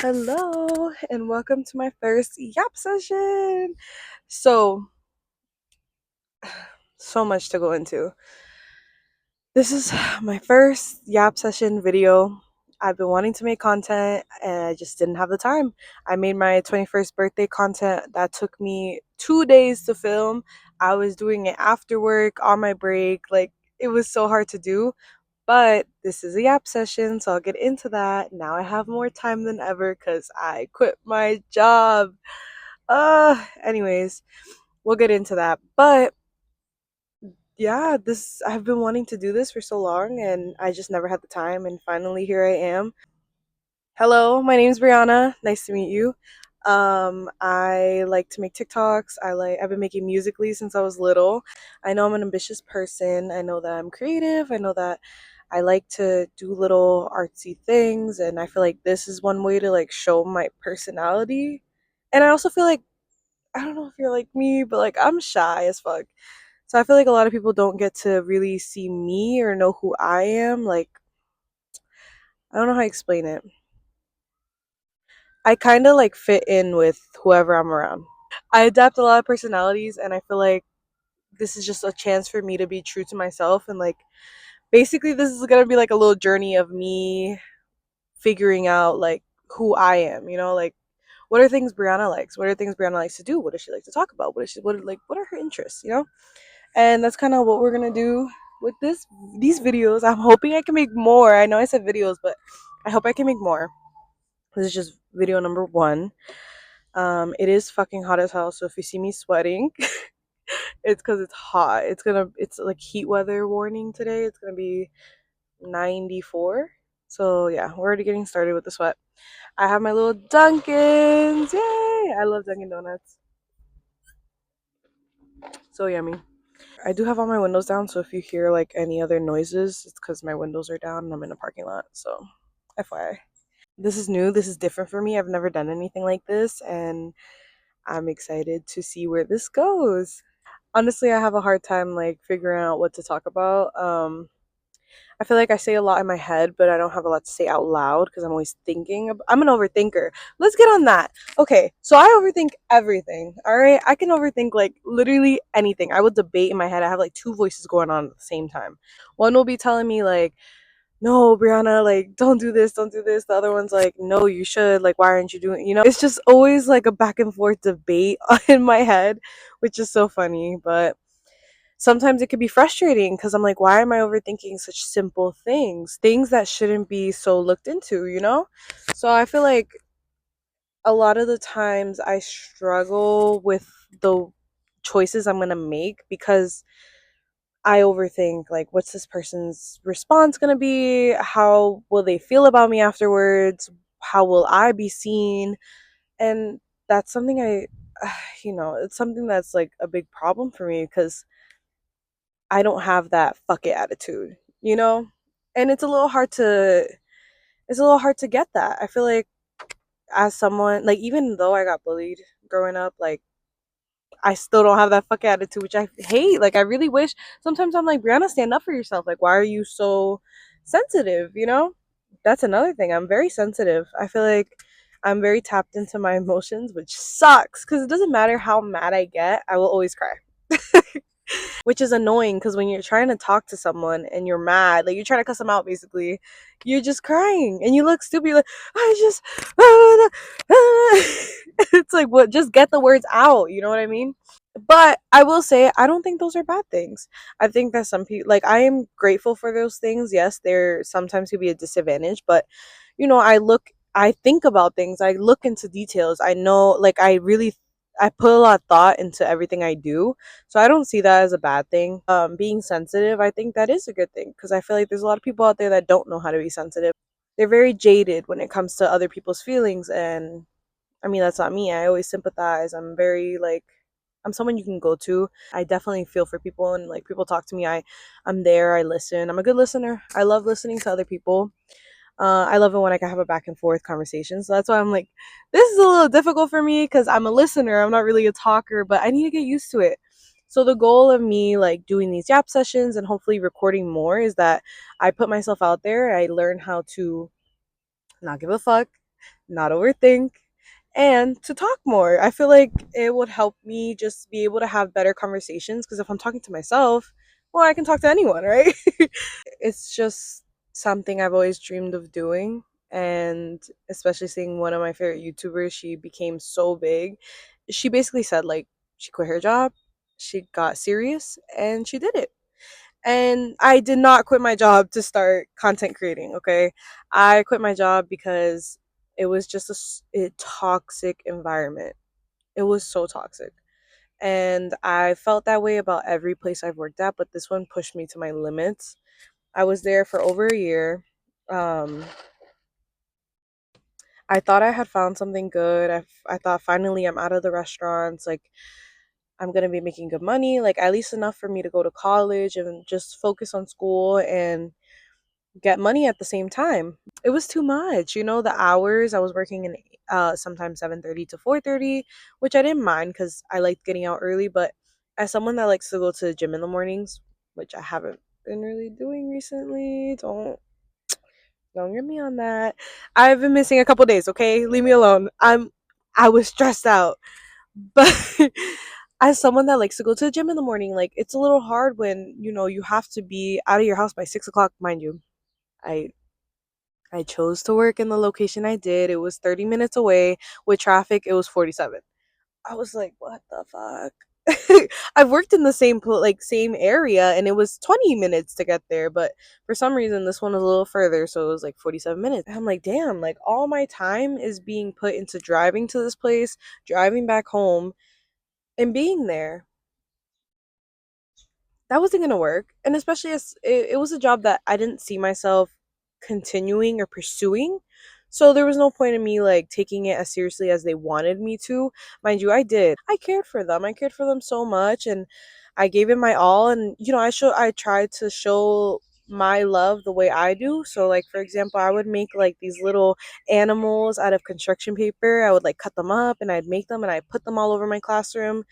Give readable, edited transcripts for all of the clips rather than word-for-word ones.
Hello, and welcome to my first Yap session. So, so much to go into. This is my first Yap session video. I've been wanting to make content and I just didn't have the time. I made my 21st birthday content that took me 2 days to film. I was doing it after work, on my break. Like, it was so hard to do. But this is a Yap session, so I'll get into that. Now I have more time than ever because I quit my job. Anyways, we'll get into that. But yeah, this I've been wanting to do this for so long and I just never had the time and finally here I am. Hello, my name's Brianna. Nice to meet you. I like to make TikToks. I've been making musically since I was little. I know I'm an ambitious person. I know that I'm creative. I know that I like to do little artsy things and I feel like this is one way to like show my personality. And I also feel like I don't know if you're like me, but like I'm shy as fuck. So I feel like a lot of people don't get to really see me or know who I am. Like I don't know how to explain it. I kind of like fit in with whoever I'm around. I adapt a lot of personalities and I feel like this is just a chance for me to be true to myself and like basically this is going to be like a little journey of me figuring out like who I am, like what are things Brianna likes? What are things Brianna likes to do? What does she like to talk about? What are her interests? And that's kind of what we're gonna do with these videos. I'm hoping I can make more. I know I said videos, but I hope I can make more. This is just video number one. It is fucking hot as hell, so if you see me sweating, it's because it's hot. It's like heat weather warning today. It's gonna be 94. So yeah, we're already getting started with the sweat. I have my little Dunkins. Yay! I love Dunkin' Donuts. So yummy. I do have all my windows down, so if you hear like any other noises, it's because my windows are down and I'm in a parking lot. So, FYI. This is new. This is different for me. I've never done anything like this, and I'm excited to see where this goes. Honestly, I have a hard time like figuring out what to talk about. I feel like I say a lot in my head, but I don't have a lot to say out loud because I'm always thinking. I'm an overthinker. Let's get on that. Okay, so I overthink everything. All right, I can overthink like literally anything. I will debate in my head. I have like two voices going on at the same time. One will be telling me like, "No, Brianna, like don't do this, don't do this." The other one's like, "No, you should. Like, why aren't you doing?" It's just always like a back and forth debate in my head, which is so funny, but sometimes it could be frustrating because I'm like, why am I overthinking such simple things that shouldn't be so looked into? So I feel like a lot of the times I struggle with the choices I'm going to make because I overthink like what's this person's response going to be? How will they feel about me afterwards? How will I be seen? And that's something it's something that's like a big problem for me because I don't have that fuck it attitude? And it's a little hard to get that. I feel like as someone like even though I got bullied growing up, like I still don't have that fuck attitude, which I hate. Like I really wish sometimes I'm like, Brianna, stand up for yourself. Like, why are you so sensitive? That's another thing. I'm very sensitive. I feel like I'm very tapped into my emotions, which sucks because it doesn't matter how mad I get, I will always cry. Which is annoying because when you're trying to talk to someone and you're mad, like you're trying to cuss them out basically, you're just crying and you look stupid. You're like, I just, it's like, what? Just get the words out. You know what I mean? But I will say, I don't think those are bad things. I think that some people, like, I am grateful for those things. Yes, there sometimes could be a disadvantage, but I think about things, I look into details. I know, like, I put a lot of thought into everything I do. So I don't see that as a bad thing. Being sensitive, I think that is a good thing because I feel like there's a lot of people out there that don't know how to be sensitive. They're very jaded when it comes to other people's feelings. And I mean, that's not me. I always sympathize. I'm someone you can go to. I definitely feel for people and like people talk to me. I'm there. I listen. I'm a good listener. I love listening to other people. I love it when I can have a back and forth conversation. So that's why I'm like, this is a little difficult for me because I'm a listener. I'm not really a talker, but I need to get used to it. So the goal of me like doing these Yap sessions and hopefully recording more is that I put myself out there. I learn how to not give a fuck. not overthink, and to talk more. I feel like it would help me just be able to have better conversations because if I'm talking to myself, well, I can talk to anyone, right? It's just something I've always dreamed of doing. And especially seeing one of my favorite YouTubers, she became so big. She basically said, like, she quit her job, she got serious, and she did it. And I did not quit my job to start content creating, okay? I quit my job because it was just a toxic environment. It was so toxic. And I felt that way about every place I've worked at, but this one pushed me to my limits. I was there for over a year. Um, I thought I had found something good. I thought finally I'm out of the restaurants. Like, I'm going to be making good money, like, at least enough for me to go to college and just focus on school and get money at the same time. It was too much, the hours I was working in sometimes 7:30 to 4:30, which I didn't mind cuz I liked getting out early, but as someone that likes to go to the gym in the mornings, which I haven't been really doing recently, don't get me on that. I've been missing a couple days, okay? Leave me alone. I was stressed out. But as someone that likes to go to the gym in the morning, like, it's a little hard when, you have to be out of your house by 6 o'clock, mind you. I I chose to work in the location I did. It was 30 minutes away. With traffic, it was 47. I was like, what the fuck? I've worked in the same area and it was 20 minutes to get there, but for some reason this one was a little further, so it was like 47 minutes. And I'm like, damn, like all my time is being put into driving to this place, driving back home, and being there. That wasn't gonna work. And especially as it was a job that I didn't see myself continuing or pursuing. So there was no point in me like taking it as seriously as they wanted me to. Mind you, I did. I cared for them. I cared for them so much and I gave it my all and I tried to show my love the way I do. So like for example, I would make like these little animals out of construction paper. I would like cut them up and I'd make them and I'd put them all over my classroom.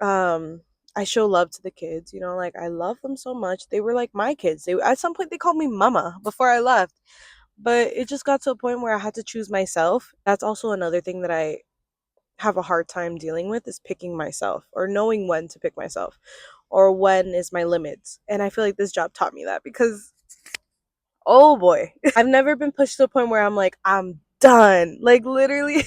um I show love to the kids, like I love them so much. They were like my kids. They at some point they called me mama before I left. But it just got to a point where I had to choose myself. That's also another thing that I have a hard time dealing with is picking myself or knowing when to pick myself or when is my limits. And I feel like this job taught me that because oh boy, I've never been pushed to a point where I'm like I'm done. Like literally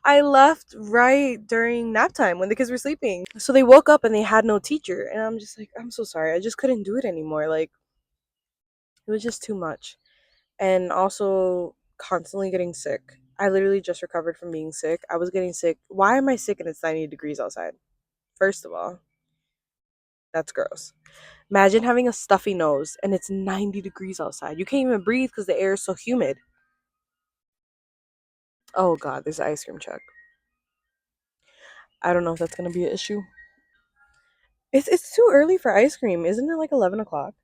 I left right during nap time when the kids were sleeping. So they woke up and they had no teacher. And I'm just like, I'm so sorry. I just couldn't do it anymore. Like, it was just too much. And also, constantly getting sick. I literally just recovered from being sick. I was getting sick. Why am I sick and it's 90 degrees outside? First of all, that's gross. Imagine having a stuffy nose and it's 90 degrees outside. You can't even breathe because the air is so humid. Oh, God, there's an ice cream truck. I don't know if that's going to be an issue. It's too early for ice cream. Isn't it like 11 o'clock?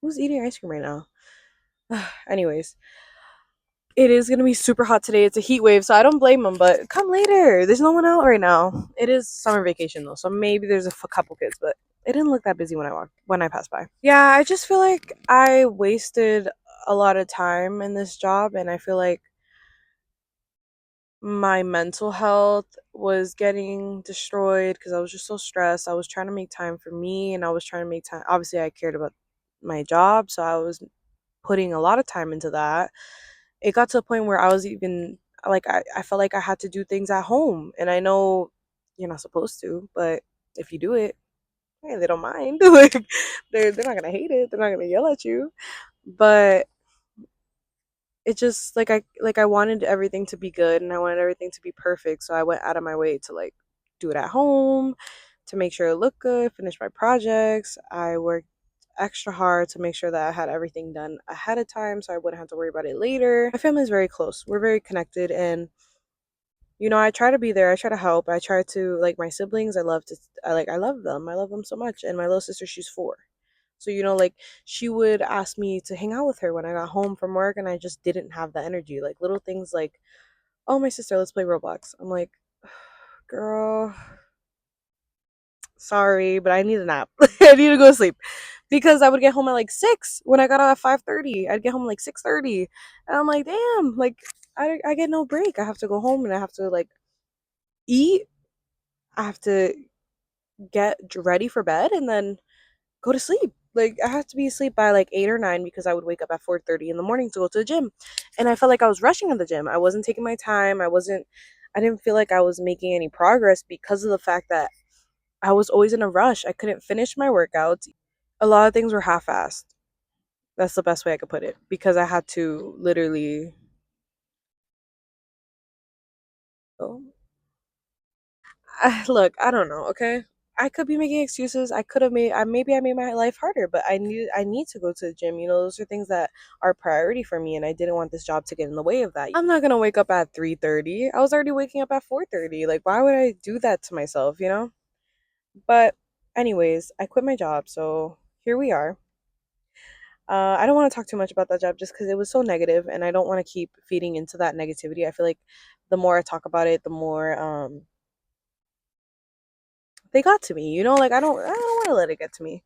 Who's eating ice cream right now? Anyways, it is gonna be super hot today. It's a heat wave, so I don't blame them. But come later. There's no one out right now. It is summer vacation though, so maybe there's a couple kids, but it didn't look that busy when I passed by. Yeah, I just feel like I wasted a lot of time in this job, and I feel like my mental health was getting destroyed because I was just so stressed. I was trying to make time for me, and I was trying to make time. Obviously, I cared about my job, so I was putting a lot of time into that. It got to a point where I was even like I felt like I had to do things at home, and I know you're not supposed to, but if you do it, hey, they don't mind. Like they're not gonna hate it. They're not gonna yell at you. But it just like I wanted everything to be good and I wanted everything to be perfect, so I went out of my way to like do it at home, to make sure it looked good, finish my projects. I worked extra hard to make sure that I had everything done ahead of time so I wouldn't have to worry about it later. My family is very close. We're very connected and I try to be there. I try to help. I try to like my siblings. I love them. I love them so much. And my little sister, she's 4. So like she would ask me to hang out with her when I got home from work and I just didn't have the energy. Like little things like, "Oh, my sister, let's play Roblox." I'm like, "Girl, sorry, but I need a nap. I need to go to sleep." Because I would get home at like 6 when I got out at 5:30. I'd get home like 6:30. And I'm like, "Damn, like I get no break. I have to go home and I have to like eat. I have to get ready for bed and then go to sleep. Like I have to be asleep by like 8 or 9 because I would wake up at 4:30 in the morning to go to the gym, and I felt like I was rushing in the gym. I wasn't taking my time. I wasn't. I didn't feel like I was making any progress because of the fact that I was always in a rush. I couldn't finish my workouts. A lot of things were half-assed. That's the best way I could put it because I had to literally. Oh, look, I don't know. Okay, I could be making excuses. I could have made. I maybe I made my life harder, but I need to go to the gym. You know, those are things that are priority for me, and I didn't want this job to get in the way of that. I'm not gonna wake up at 3:30. I was already waking up at 4:30. Like, why would I do that to myself? You know. But anyways, I quit my job, so here we are. I don't want to talk too much about that job just because it was so negative, and I don't want to keep feeding into that negativity. I feel like the more I talk about it, the more they got to me. You know, like I don't want to let it get to me.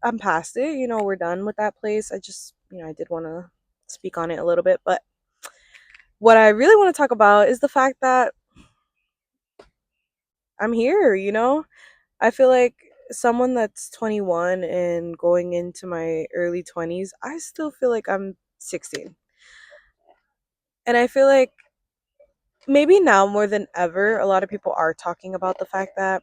I'm past it. You know, we're done with that place. I just I did want to speak on it a little bit, but what I really want to talk about is the fact that I'm here. You know, I feel like someone that's 21 and going into my early 20s, I still feel like I'm 16. And I feel like maybe now more than ever, a lot of people are talking about the fact that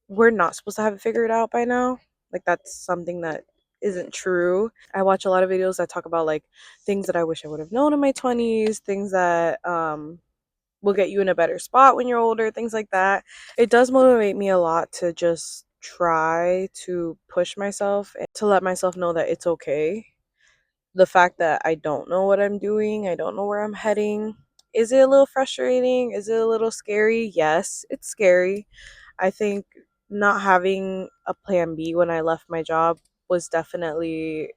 we're not supposed to have it figured out by now. Like that's something that isn't true. I watch a lot of videos that talk about like things that I wish I would have known in my 20s, things that will get you in a better spot when you're older, things like that. It does motivate me a lot to just try to push myself and to let myself know that it's okay. The fact that I don't know what I'm doing, I don't know where I'm heading. Is it a little frustrating? Is it a little scary? Yes, it's scary. I think not having a plan B when I left my job was definitely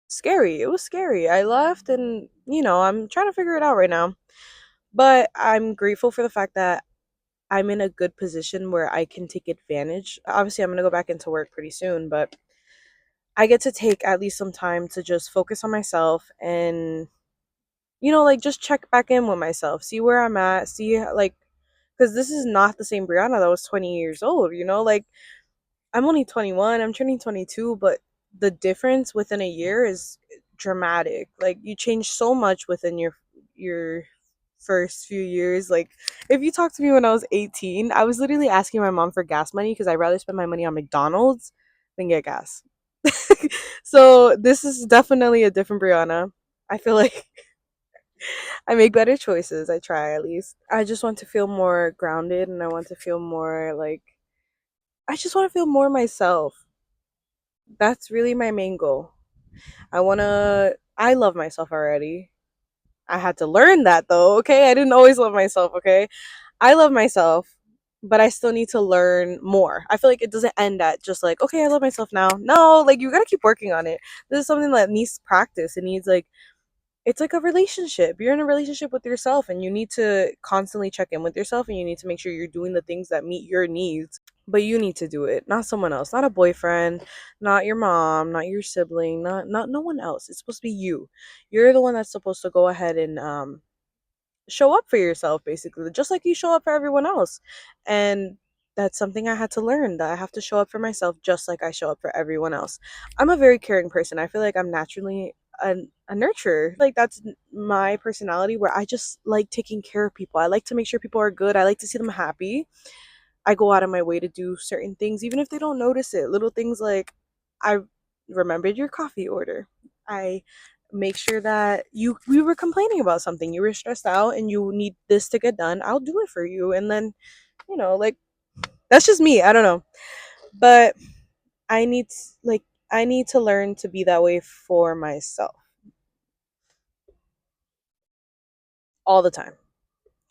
scary. It was scary. I left and, I'm trying to figure it out right now. But I'm grateful for the fact that I'm in a good position where I can take advantage. Obviously, I'm going to go back into work pretty soon, but I get to take at least some time to just focus on myself and, like just check back in with myself, see where I'm at, see like, because this is not the same Brianna that was 20 years old, like I'm only 21, I'm turning 22, but the difference within a year is dramatic. Like you change so much within your first few years. Like if you talked to me when I was 18, I was literally asking my mom for gas money because I'd rather spend my money on McDonald's than get gas. So this is definitely a different Brianna. I feel like I make better choices. I try at least. I just want to feel more grounded and I want to feel more like I just want to feel more myself. That's really my main goal. I love myself already. I had to learn that though, okay? I didn't always love myself, okay? I love myself, but I still need to learn more. I feel like it doesn't end at just like, okay, I love myself now. No, like you gotta keep working on it. This is something that needs practice. It needs like it's like a relationship. You're in a relationship with yourself and you need to constantly check in with yourself and you need to make sure you're doing the things that meet your needs. But you need to do it, not someone else, not a boyfriend, not your mom, not your sibling, not no one else. It's supposed to be you. You're the one that's supposed to go ahead and show up for yourself basically, just like you show up for everyone else. And that's something I had to learn, that I have to show up for myself just like I show up for everyone else. I'm a very caring person. I feel like I'm naturally a nurturer. Like that's my personality, where I just like taking care of people. I like to make sure people are good. I like to see them happy. I go out of my way to do certain things, even if they don't notice it. Little things like I remembered your coffee order. I make sure that we were complaining about something. You were stressed out and you need this to get done. I'll do it for you. And then, like that's just me. I don't know. But I need like I need to learn to be that way for myself all the time.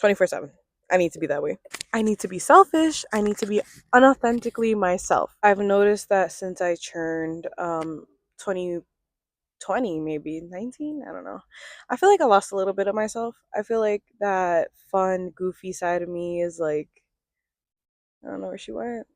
24/7. I need to be that way. I need to be selfish. I need to be unauthentically myself. I've noticed that since I turned 2020, maybe 19, I don't know. I feel like I lost a little bit of myself. I feel like that fun, goofy side of me is like I don't know where she went.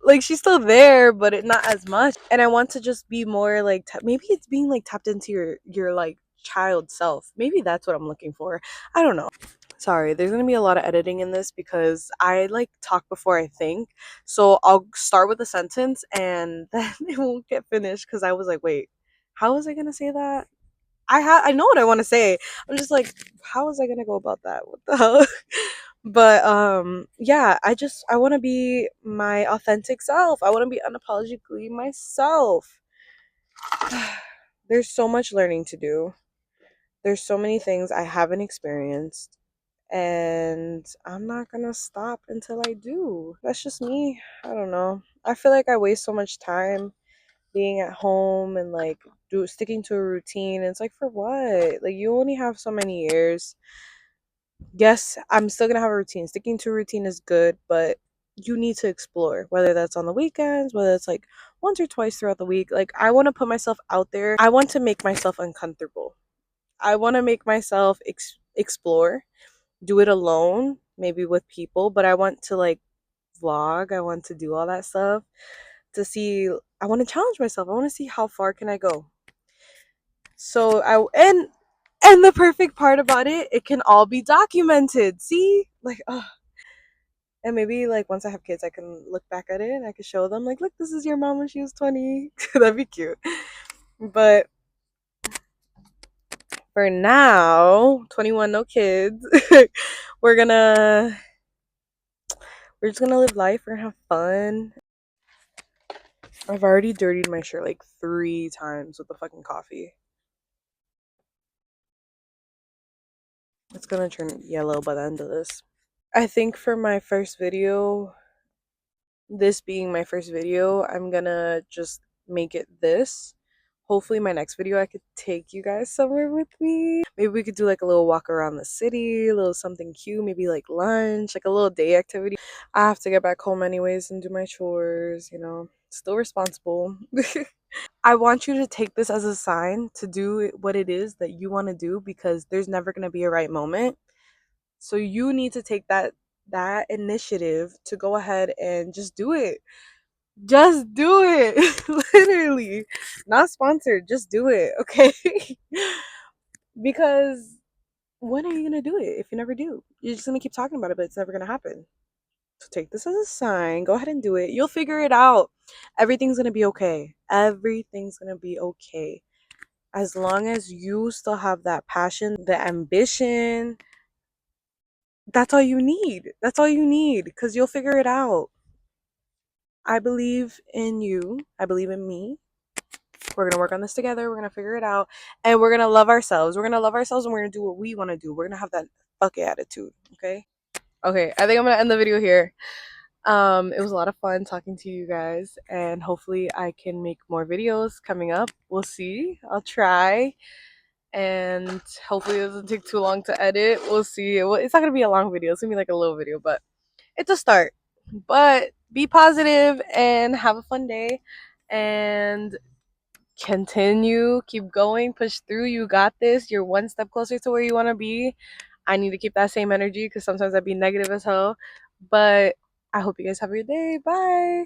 Like she's still there, but not as much. And I want to just be more like maybe it's being like tapped into your like child self. Maybe that's what I'm looking for. I don't know. Sorry, there's gonna be a lot of editing in this because I like talk before I think. So I'll start with a sentence and then it won't get finished because I was like, wait, how was I gonna say that? I know what I want to say. I'm just like, how was I gonna go about that? What the hell? But yeah, I want to be my authentic self. I want to be unapologetically myself. There's so much learning to do. There's so many things I haven't experienced, and I'm not gonna stop until I do. That's just me. I don't know. I feel like I waste so much time being at home and like sticking to a routine. It's like, for what? Like, you only have so many years. Yes, I'm still gonna have a routine. Sticking to a routine is good, but you need to explore, whether that's on the weekends, whether it's like once or twice throughout the week. Like, I want to put myself out there. I want to make myself uncomfortable. I want to make myself explore, do it alone, maybe with people, but I want to like vlog. I want to do all that stuff to see. I want to challenge myself. I want to see how far can I go. So I and the perfect part about it, it can all be documented. See, like, and maybe like once I have kids, I can look back at it and I can show them like, look, this is your mom when she was 20. That'd be cute. But for now, 21, no kids. we're gonna we're just gonna live life. We're gonna have fun. I've already dirtied my shirt like 3 times with the fucking coffee. It's gonna turn yellow by the end of this. I think for my first video, this being my first video, I'm gonna just make it this. Hopefully my next video I could take you guys somewhere with me. Maybe we could do like a little walk around the city, a little something cute, maybe like lunch, like a little day activity. I have to get back home anyways and do my chores, you know. Still responsible. I want you to take this as a sign to do what it is that you want to do, because there's never going to be a right moment. So you need to take that initiative to go ahead and just do it. Just do it. Literally. Not sponsored. Just do it, okay? Because when are you going to do it if you never do? You're just going to keep talking about it, but it's never going to happen. So take this as a sign. Go ahead and do it. You'll figure it out. Everything's going to be okay. Everything's going to be okay. As long as you still have that passion, the ambition, that's all you need. That's all you need, because you'll figure it out. I believe in you. I believe in me. We're going to work on this together. We're going to figure it out. And we're going to love ourselves. We're going to love ourselves, and we're going to do what we want to do. We're going to have that fuck it attitude. Okay? Okay. I think I'm going to end the video here. It was a lot of fun talking to you guys, and hopefully I can make more videos coming up. We'll see. I'll try. And hopefully it doesn't take too long to edit. We'll see. Well, it's not gonna be a long video. It's gonna be like a little video, but it's a start. But be positive and have a fun day, and continue, keep going, push through. You got this. You're one step closer to where you want to be. I need to keep that same energy because sometimes I'd be negative as hell. But I hope you guys have a good day. Bye.